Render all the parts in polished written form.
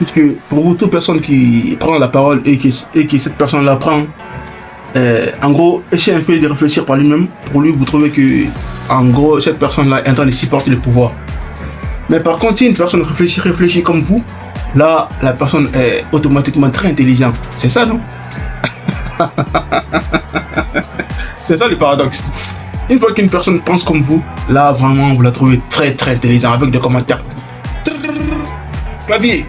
Puisque pour vous, toute personne qui prend la parole et que cette personne-là prend, en gros, essaie un peu de réfléchir par lui-même. Pour lui, vous trouvez que, en gros, cette personne-là est en train de supporter le pouvoir. Mais par contre, si une personne réfléchit comme vous, là, la personne est automatiquement très intelligente. C'est ça, non? C'est ça le paradoxe. Une fois qu'une personne pense comme vous, là, vraiment, vous la trouvez très très intelligente avec des commentaires. Clavier.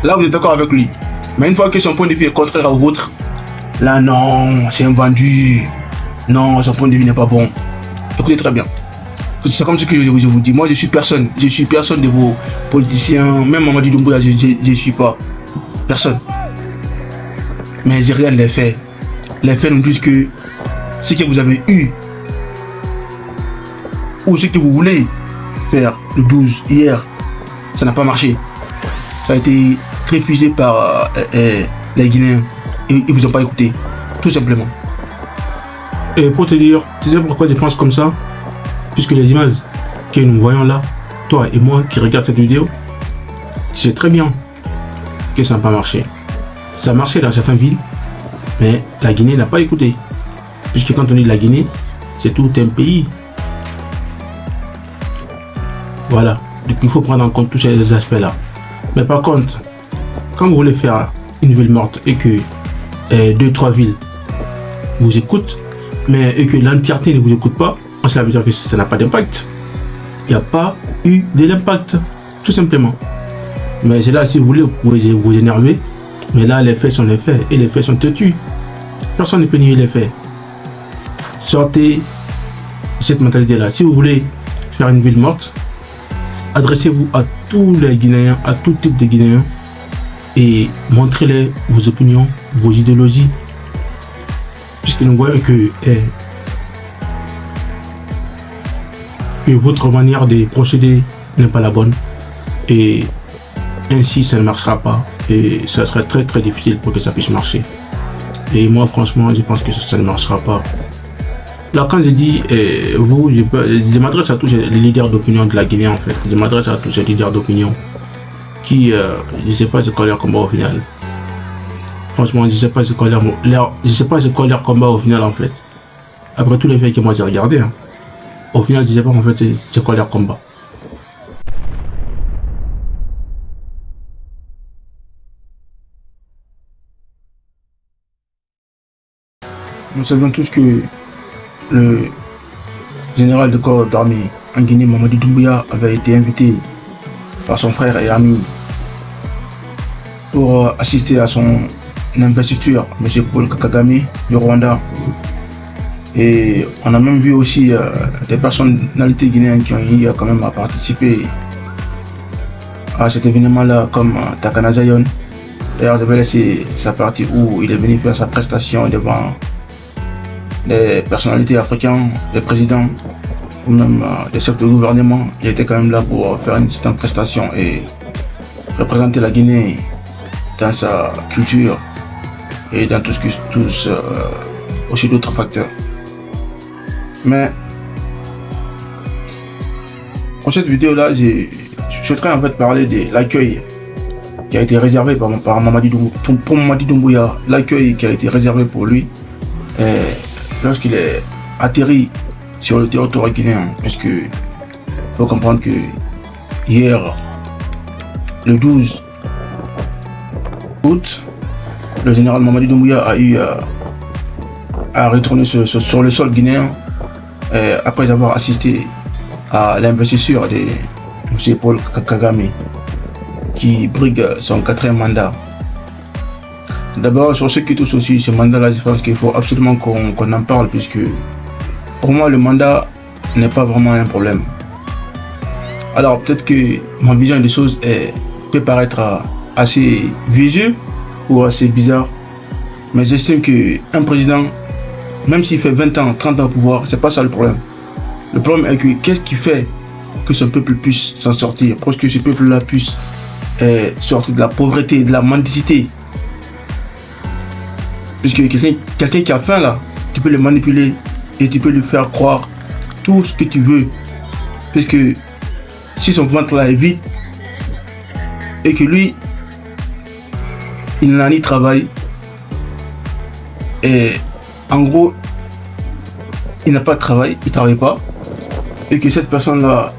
Là, vous êtes d'accord avec lui. Mais une fois que son point de vue est contraire au vôtre, là, non, c'est un vendu. Non, son point de vue n'est pas bon. Écoutez très bien. C'est comme ce que je vous dis. Moi, je suis personne. Je suis personne de vos politiciens. Même Mamadi Doumbouya, je ne suis pas. Personne. Mais je regarde les faits. Les faits nous disent que ce que vous avez eu, ou ce que vous voulez faire le 12 hier, ça n'a pas marché. Ça a été refusé par les Guinéens. Et ils vous ont pas écouté. Tout simplement. Et pour te dire, tu sais pourquoi je pense comme ça? Puisque les images que nous voyons là, toi et moi qui regardent cette vidéo, c'est très bien que ça n'a pas marché. Ça a marché dans certaines villes, mais la Guinée n'a pas écouté. Puisque quand on dit la Guinée, c'est tout un pays. Voilà. Donc il faut prendre en compte tous ces aspects-là. Mais par contre, quand vous voulez faire une ville morte et que 2-3 villes vous écoutent, mais et que l'entièreté ne vous écoute pas, cela veut dire que ça n'a pas d'impact. Il n'y a pas eu de l'impact, tout simplement. Mais c'est là, si vous voulez, vous pouvez vous énerver. Mais là, les faits sont les faits. Et les faits sont têtus. Personne ne peut nier les faits. Sortez de cette mentalité-là. Si vous voulez faire une ville morte, adressez-vous à tous les Guinéens, à tout type de Guinéens. Et montrez-les vos opinions, vos idéologies. Puisque nous voyons que votre manière de procéder n'est pas la bonne. Et ainsi, ça ne marchera pas. Et ça serait très très difficile pour que ça puisse marcher. Et moi, franchement, je pense que ça ne marchera pas. Là, quand je dis vous, je m'adresse à tous les leaders d'opinion de la Guinée, en fait. Je m'adresse à tous ces leaders d'opinion qui, je ne sais pas ce qu'on leur combat au final. Franchement, je ne sais pas ce qu'on leur combat au final, en fait. Après tous les faits que moi j'ai regardés, hein. Au final, je ne sais pas en fait c'est quoi leur combat. Nous savons tous que le général de corps d'armée en Guinée, Mamadi Doumbouya, avait été invité par son frère et ami pour assister à son investiture, M. Paul Kagame du Rwanda. Et on a même vu aussi des personnalités guinéennes qui ont eu quand même à participer à cet événement-là, comme Takana Zion. D'ailleurs, je vais laisser sa partie où il est venu faire sa prestation devant les personnalités africaines, les présidents ou même les chefs de gouvernement. Il était quand même là pour faire une certaine prestation et représenter la Guinée dans sa culture et dans tout ce qui touche aussi d'autres facteurs. Mais pour cette vidéo là, je souhaiterais en fait parler de l'accueil qui a été réservé par Mamadi Doumbouya, l'accueil qui a été réservé pour lui lorsqu'il est atterri sur le territoire guinéen, puisque il faut comprendre que hier, le 12 août, le général Mamadi Doumbouya a eu à retourner sur le sol guinéen après avoir assisté à l'investiture de M. Paul Kagame qui brigue son 4e mandat. D'abord, sur ce qui touche aussi ce mandat-là, je pense qu'il faut absolument qu'on en parle, puisque pour moi le mandat n'est pas vraiment un problème. Alors peut-être que ma vision des choses peut paraître assez visuelle ou assez bizarre, mais j'estime qu'un président, même s'il fait 20 ans, 30 ans au pouvoir, c'est pas ça le problème. Le problème est que qu'est-ce qui fait que ce peuple puisse s'en sortir, pour que ce peuple-là puisse sortir de la pauvreté, de la mendicité. Puisque quelqu'un qui a faim là, tu peux le manipuler et tu peux lui faire croire tout ce que tu veux. Puisque si son ventre là est vide, et que lui, il n'a ni travail, et en gros, il n'a pas de travail, il ne travaille pas, et que cette personne-là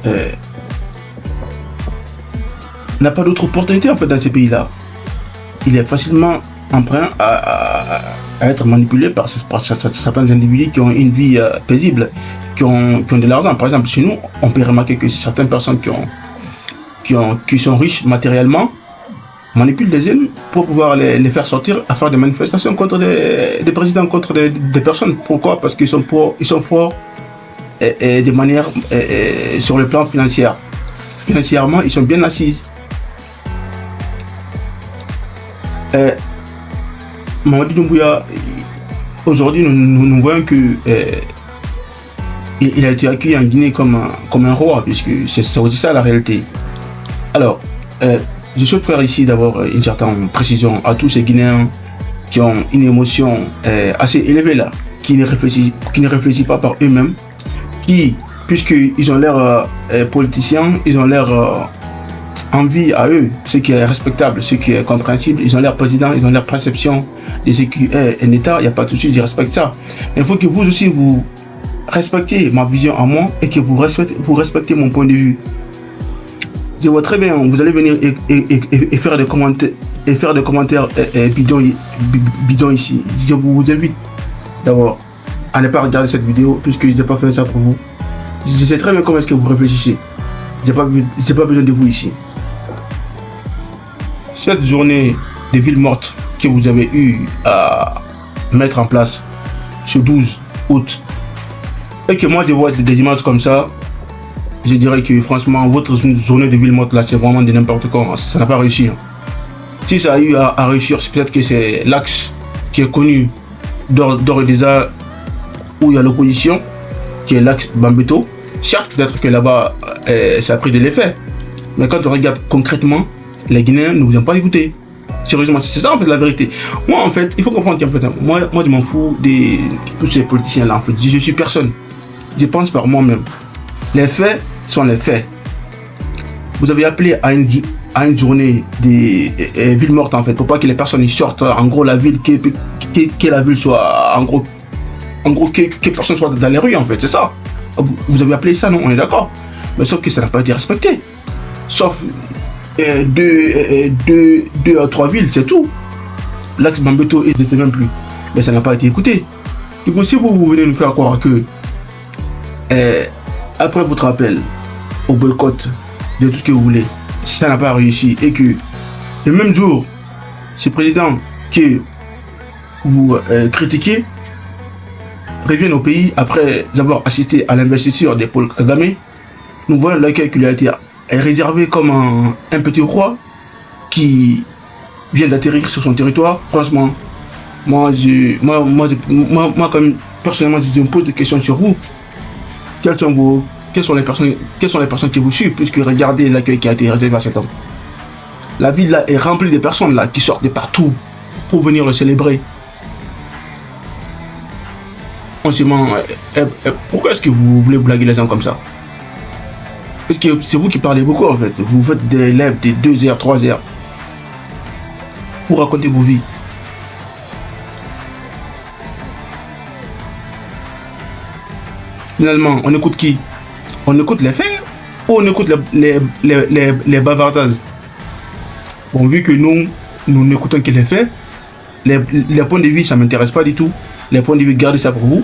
n'a pas d'autre opportunité en fait dans ces pays-là. Il est facilement emprunt à être manipulé par certains individus qui ont une vie paisible, qui ont de l'argent. Par exemple, chez nous, on peut remarquer que certaines personnes qui sont riches matériellement manipulent les jeunes pour pouvoir les faire sortir à faire des manifestations contre des présidents, contre des personnes. Pourquoi? Parce qu'ils sont forts et de manière sur le plan financier. Financièrement, ils sont bien assis. Mamadi Doumbouya, aujourd'hui, nous voyons que il a été accueilli en Guinée comme un roi, puisque c'est aussi ça la réalité. Alors, je souhaite faire ici d'abord une certaine précision à tous ces Guinéens qui ont une émotion assez élevée là, qui ne réfléchissent pas par eux-mêmes, qui, puisqu'ils ont l'air politiciens, ils ont l'air envie à eux, ce qui est respectable, ce qui est compréhensible, ils ont leur président, ils ont leur perception de ce qui est un État, il n'y a pas de souci, je respecte ça. Mais il faut que vous aussi vous respectez ma vision à moi et que vous respectez mon point de vue. Je vois très bien, vous allez venir et faire des commentaires bidons ici. Je vous invite d'abord à ne pas regarder cette vidéo puisque je n'ai pas fait ça pour vous. Je sais très bien comment est-ce que vous réfléchissez. Je n'ai pas besoin de vous ici. Cette journée de ville morte que vous avez eu à mettre en place ce 12 août et que moi je vois des images comme ça, je dirais que franchement votre journée de ville morte là c'est vraiment de n'importe quoi, ça n'a pas réussi. Si ça a eu à réussir, c'est peut-être que c'est l'axe qui est connu d'ores et déjà où il y a l'opposition, qui est l'axe Bambeto. Certes, peut-être que là-bas ça a pris de l'effet, mais quand on regarde concrètement, les Guinéens ne vous ont pas écouté. Sérieusement, c'est ça en fait la vérité. Moi en fait, il faut comprendre qu'en fait, moi je m'en fous de tous ces politiciens là en fait. Je suis personne. Je pense par moi-même. Les faits sont les faits. Vous avez appelé à une journée des villes mortes en fait, pour pas que les personnes y sortent. En gros, la ville, que la ville soit en gros que personne soit dans les rues en fait, c'est ça. Vous avez appelé ça, non? On est d'accord. Mais sauf que ça n'a pas été respecté. Sauf deux à trois villes, c'est tout. L'axe Bambeto n'existe même plus. Mais ça n'a pas été écouté. Du coup, si vous venez nous faire croire que après votre appel au boycott de tout ce que vous voulez, si ça n'a pas réussi et que le même jour, ce président que vous critiquez reviennent au pays après avoir assisté à l'investiture de Paul Kagame, nous voyons l'accueil qui lui a été réservé comme un petit roi qui vient d'atterrir sur son territoire. Franchement, moi quand même, personnellement, je me pose des questions sur vous. Quelles sont les personnes qui vous suivent, puisque regardez l'accueil qui a été réservé à cet homme. La ville là est remplie de personnes là qui sortent de partout pour venir le célébrer. On se demande pourquoi est-ce que vous voulez blaguer les gens comme ça? Parce que c'est vous qui parlez beaucoup en fait. Vous faites des lives de 2 heures, 3 heures pour raconter vos vies. Finalement, on écoute qui? On écoute les faits ou on écoute les bavardages? Bon, vu que nous n'écoutons que les faits, les points de vue, ça ne m'intéresse pas du tout. Les points de vue, gardez ça pour vous.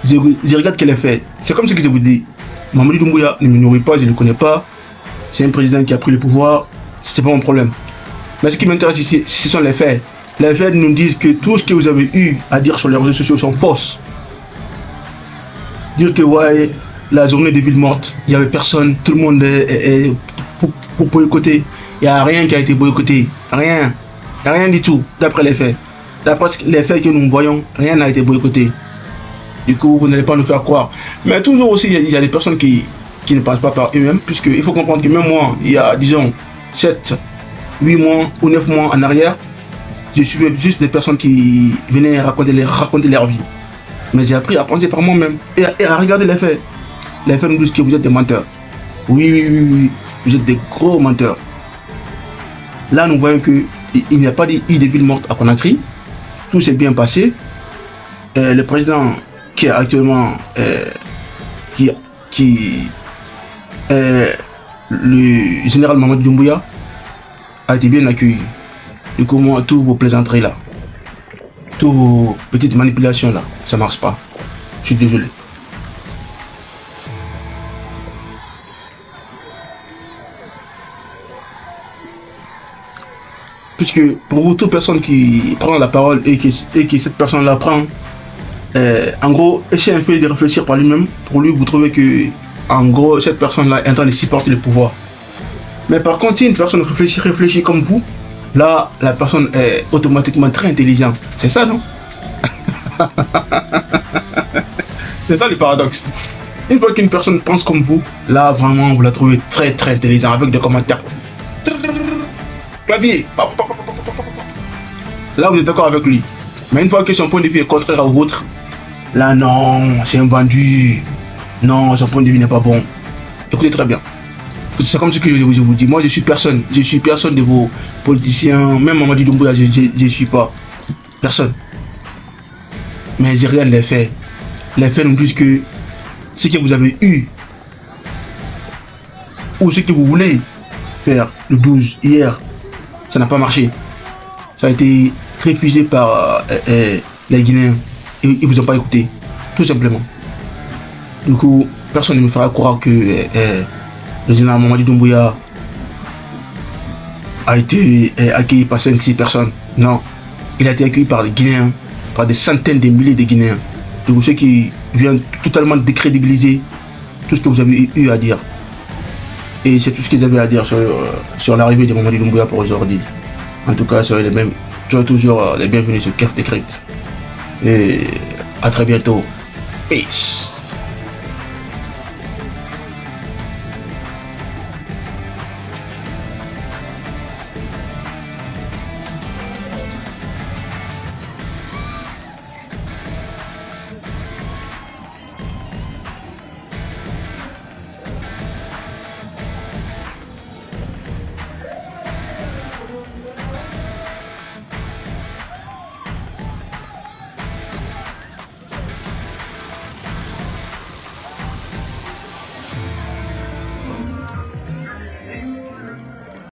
Je regarde que les faits. C'est comme ce que je vous dis. Mamadi Doumbouya ne me nourrit pas, je ne le connais pas. C'est un président qui a pris le pouvoir. C'est pas mon problème. Mais ce qui m'intéresse ici, ce sont les faits. Les faits nous disent que tout ce que vous avez eu à dire sur les réseaux sociaux sont fausses. Dire que ouais, la journée des villes mortes, il n'y avait personne, tout le monde est pour boycotter. Il n'y a rien qui a été boycotté. Rien. Il n'y a rien du tout, d'après les faits. D'après les faits que nous voyons, rien n'a été boycotté. Du coup, vous n'allez pas nous faire croire. Mais toujours aussi, il y a des personnes qui ne pensent pas par eux-mêmes, puisqu'il faut comprendre que même moi, il y a, disons, 7, 8 mois ou 9 mois en arrière, je suivais juste des personnes qui venaient raconter leur vie. Mais j'ai appris à penser par moi-même et à regarder les faits. Les faits nous disent que vous êtes des menteurs. Oui, vous êtes des gros menteurs. Là, nous voyons qu'il n'y a pas eu de ville morte à Conakry. Tout s'est bien passé. Le président qui est actuellement le général Mamadi Doumbouya a été bien accueilli. Du coup, moi, tous vos plaisanteries là, toutes vos petites manipulations là, ça marche pas. Je suis désolé. Puisque pour vous, toute personne qui prend la parole et que cette personne la prend, en gros, essayez un peu de réfléchir par lui-même. Pour lui, vous trouvez que, en gros, cette personne-là est en train de supporter le pouvoir. Mais par contre, si une personne réfléchit comme vous, là, la personne est automatiquement très intelligente. C'est ça, non? C'est ça le paradoxe. Une fois qu'une personne pense comme vous, là, vraiment, vous la trouvez très très intelligente avec des commentaires. Clavier. Là, vous êtes d'accord avec lui. Mais une fois que son point de vue est contraire au vôtre, là, non, c'est un vendu. Non, son point de vue n'est pas bon. Écoutez très bien. C'est comme ce que je vous dis. Moi, je suis personne. Je suis personne de vos politiciens. Même Mamadi Doumbouya, je ne suis pas. Personne. Mais je regarde les faits. Les faits nous disent que ce que vous avez eu, ou ce que vous voulez faire le 12 hier, ça n'a pas marché. Ça a été récusé par les Guinéens. Et ils ne vous ont pas écouté. Tout simplement. Du coup, personne ne me fera croire que le général Mamadi Doumbouya a été accueilli par 5-6 personnes. Non. Il a été accueilli par les Guinéens, par des centaines de milliers de Guinéens. Donc ceux qui viennent totalement décrédibiliser tout ce que vous avez eu à dire. Et c'est tout ce qu'ils avaient à dire sur l'arrivée de Mamadi Doumbouya pour aujourd'hui. En tout cas, soyez les mêmes. Soyez toujours les bienvenus sur Kef Décrypte. Et à très bientôt. Peace.